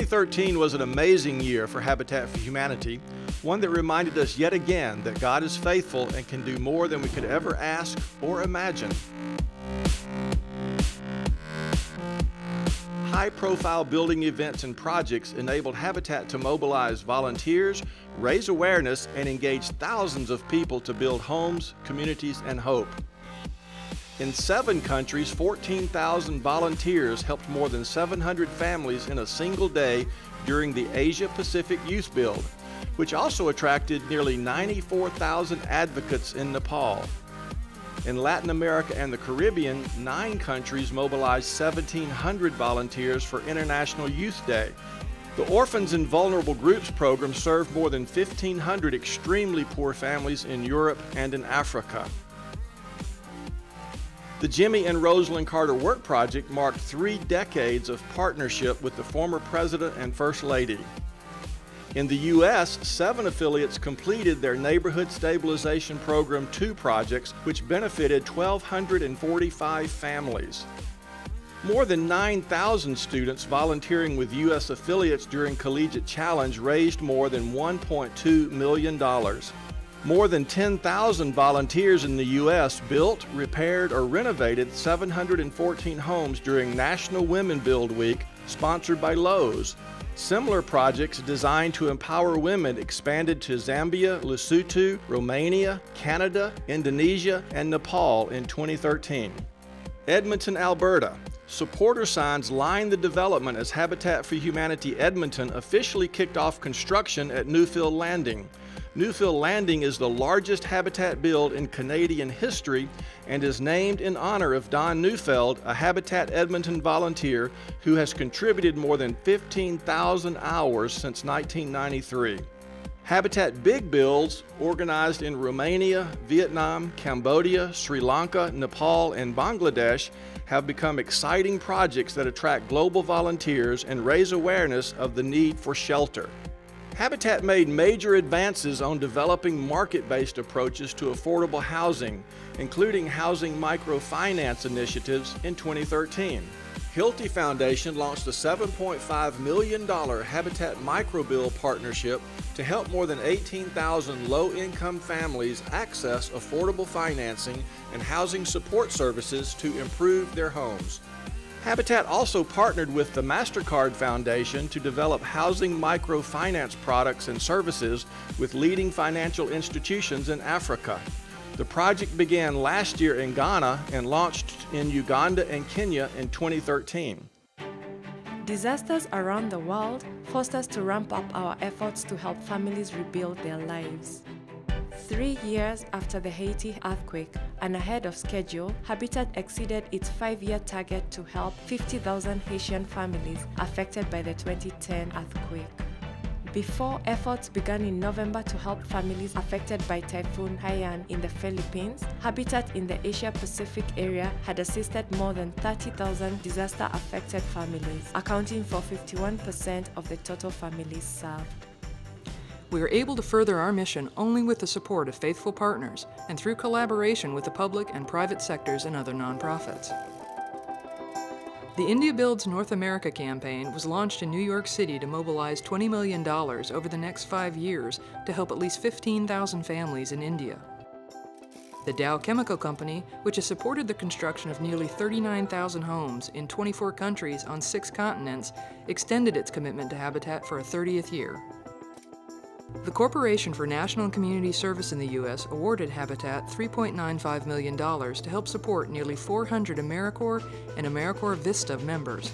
2013 was an amazing year for Habitat for Humanity, one that reminded us yet again that God is faithful and can do more than we could ever ask or imagine. High-profile building events and projects enabled Habitat to mobilize volunteers, raise awareness, and engage thousands of people to build homes, communities, and hope. In 7 countries, 14,000 volunteers helped more than 700 families in a single day during the Asia-Pacific Youth Build, which also attracted nearly 94,000 advocates in Nepal. In Latin America and the Caribbean, 9 countries mobilized 1,700 volunteers for International Youth Day. The Orphans and Vulnerable Groups program served more than 1,500 extremely poor families in Europe and in Africa. The Jimmy and Rosalind Carter Work Project marked 3 decades of partnership with the former President and First Lady. In the U.S., 7 affiliates completed their Neighborhood Stabilization Program 2 projects, which benefited 1,245 families. More than 9,000 students volunteering with U.S. affiliates during Collegiate Challenge raised more than $1.2 million. More than 10,000 volunteers in the U.S. built, repaired, or renovated 714 homes during National Women Build Week, sponsored by Lowe's. Similar projects designed to empower women expanded to Zambia, Lesotho, Romania, Canada, Indonesia, and Nepal in 2013. Edmonton, Alberta. Supporter signs line the development as Habitat for Humanity Edmonton officially kicked off construction at Newfield Landing. Newfield Landing is the largest Habitat build in Canadian history and is named in honor of Don Neufeld, a Habitat Edmonton volunteer who has contributed more than 15,000 hours since 1993. Habitat Big Builds, organized in Romania, Vietnam, Cambodia, Sri Lanka, Nepal, and Bangladesh, have become exciting projects that attract global volunteers and raise awareness of the need for shelter. Habitat made major advances on developing market-based approaches to affordable housing, including housing microfinance initiatives in 2013. Hilti Foundation launched a $7.5 million Habitat Microbill partnership to help more than 18,000 low-income families access affordable financing and housing support services to improve their homes. Habitat also partnered with the MasterCard Foundation to develop housing microfinance products and services with leading financial institutions in Africa. The project began last year in Ghana and launched in Uganda and Kenya in 2013. Disasters around the world forced us to ramp up our efforts to help families rebuild their lives. 3 years after the Haiti earthquake and ahead of schedule, Habitat exceeded its 5-year target to help 50,000 Haitian families affected by the 2010 earthquake. Before efforts began in November to help families affected by Typhoon Haiyan in the Philippines, Habitat in the Asia-Pacific area had assisted more than 30,000 disaster-affected families, accounting for 51% of the total families served. We are able to further our mission only with the support of faithful partners and through collaboration with the public and private sectors and other nonprofits. The India Builds North America campaign was launched in New York City to mobilize $20 million over the next 5 years to help at least 15,000 families in India. The Dow Chemical Company, which has supported the construction of nearly 39,000 homes in 24 countries on 6 continents, extended its commitment to Habitat for a 30th year. The Corporation for National and Community Service in the U.S. awarded Habitat $3.95 million to help support nearly 400 AmeriCorps and AmeriCorps Vista members.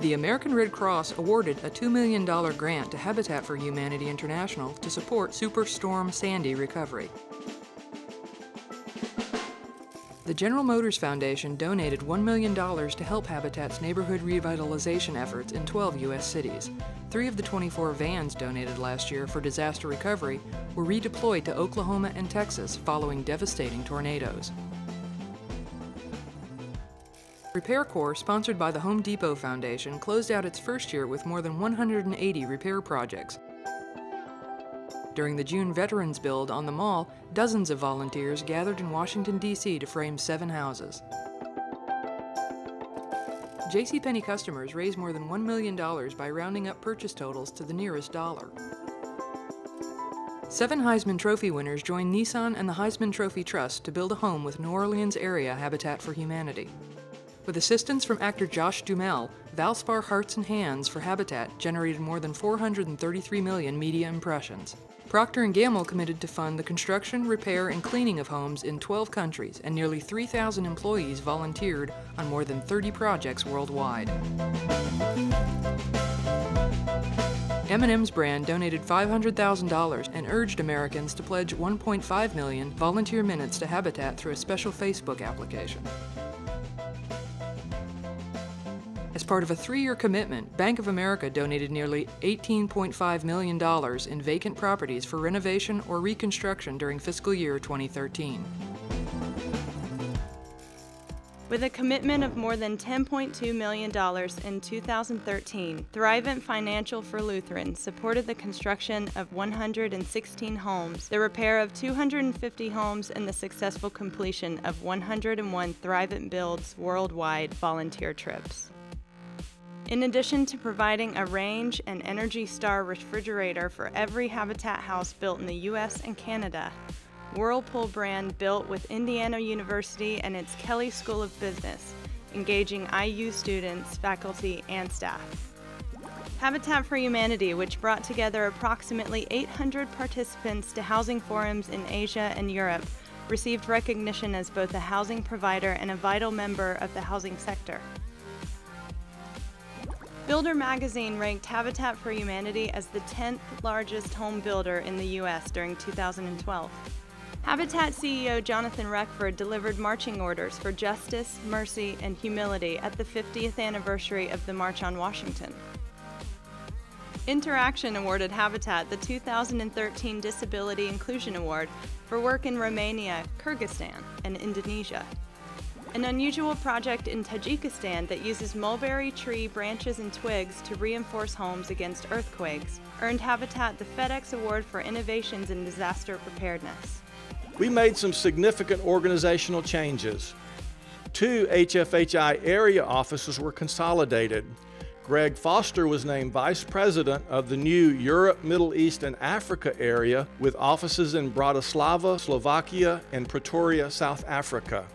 The American Red Cross awarded a $2 million grant to Habitat for Humanity International to support Superstorm Sandy recovery. The General Motors Foundation donated $1 million to help Habitat's neighborhood revitalization efforts in 12 U.S. cities. 3 of the 24 vans donated last year for disaster recovery were redeployed to Oklahoma and Texas following devastating tornadoes. Repair Corps, sponsored by the Home Depot Foundation, closed out its first year with more than 180 repair projects. During the June Veterans Build on the Mall, dozens of volunteers gathered in Washington, D.C. to frame 7 houses. JCPenney customers raise more than $1 million by rounding up purchase totals to the nearest dollar. 7 Heisman Trophy winners joined Nissan and the Heisman Trophy Trust to build a home with New Orleans area Habitat for Humanity. With assistance from actor Josh Duhamel, Valspar Hearts and Hands for Habitat generated more than 433 million media impressions. Procter & Gamble committed to fund the construction, repair, and cleaning of homes in 12 countries, and nearly 3,000 employees volunteered on more than 30 projects worldwide. M&M's brand donated $500,000 and urged Americans to pledge 1.5 million volunteer minutes to Habitat through a special Facebook application. As part of a 3-year commitment, Bank of America donated nearly $18.5 million in vacant properties for renovation or reconstruction during fiscal year 2013. With a commitment of more than $10.2 million in 2013, Thrivent Financial for Lutheran supported the construction of 116 homes, the repair of 250 homes, and the successful completion of 101 Thrivent Builds worldwide volunteer trips. In addition to providing a Range and Energy Star refrigerator for every Habitat house built in the U.S. and Canada, Whirlpool brand built with Indiana University and its Kelley School of Business, engaging IU students, faculty, and staff. Habitat for Humanity, which brought together approximately 800 participants to housing forums in Asia and Europe, received recognition as both a housing provider and a vital member of the housing sector. Builder Magazine ranked Habitat for Humanity as the 10th largest home builder in the U.S. during 2012. Habitat CEO Jonathan Reckford delivered marching orders for justice, mercy, and humility at the 50th anniversary of the March on Washington. Interaction awarded Habitat the 2013 Disability Inclusion Award for work in Romania, Kyrgyzstan, and Indonesia. An unusual project in Tajikistan that uses mulberry tree branches and twigs to reinforce homes against earthquakes earned Habitat the FedEx Award for Innovations in Disaster Preparedness. We made some significant organizational changes. 2 HFHI area offices were consolidated. Greg Foster was named Vice President of the new Europe, Middle East, and Africa area with offices in Bratislava, Slovakia, and Pretoria, South Africa.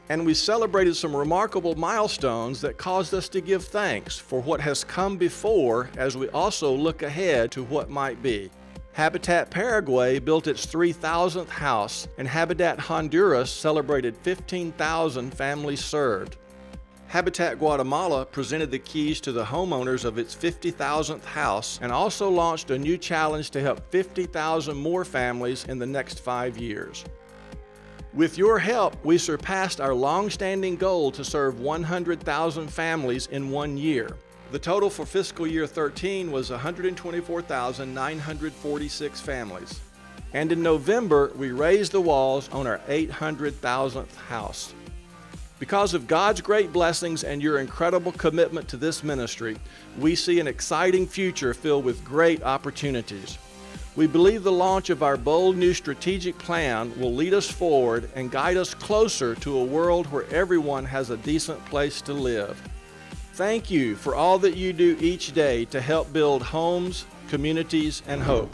And we celebrated some remarkable milestones that caused us to give thanks for what has come before as we also look ahead to what might be. Habitat Paraguay built its 3,000th house, and Habitat Honduras celebrated 15,000 families served. Habitat Guatemala presented the keys to the homeowners of its 50,000th house and also launched a new challenge to help 50,000 more families in the next 5 years. With your help, we surpassed our long-standing goal to serve 100,000 families in 1 year. The total for fiscal year 13 was 124,946 families. And in November, we raised the walls on our 800,000th house. Because of God's great blessings and your incredible commitment to this ministry, we see an exciting future filled with great opportunities. We believe the launch of our bold new strategic plan will lead us forward and guide us closer to a world where everyone has a decent place to live. Thank you for all that you do each day to help build homes, communities, and hope.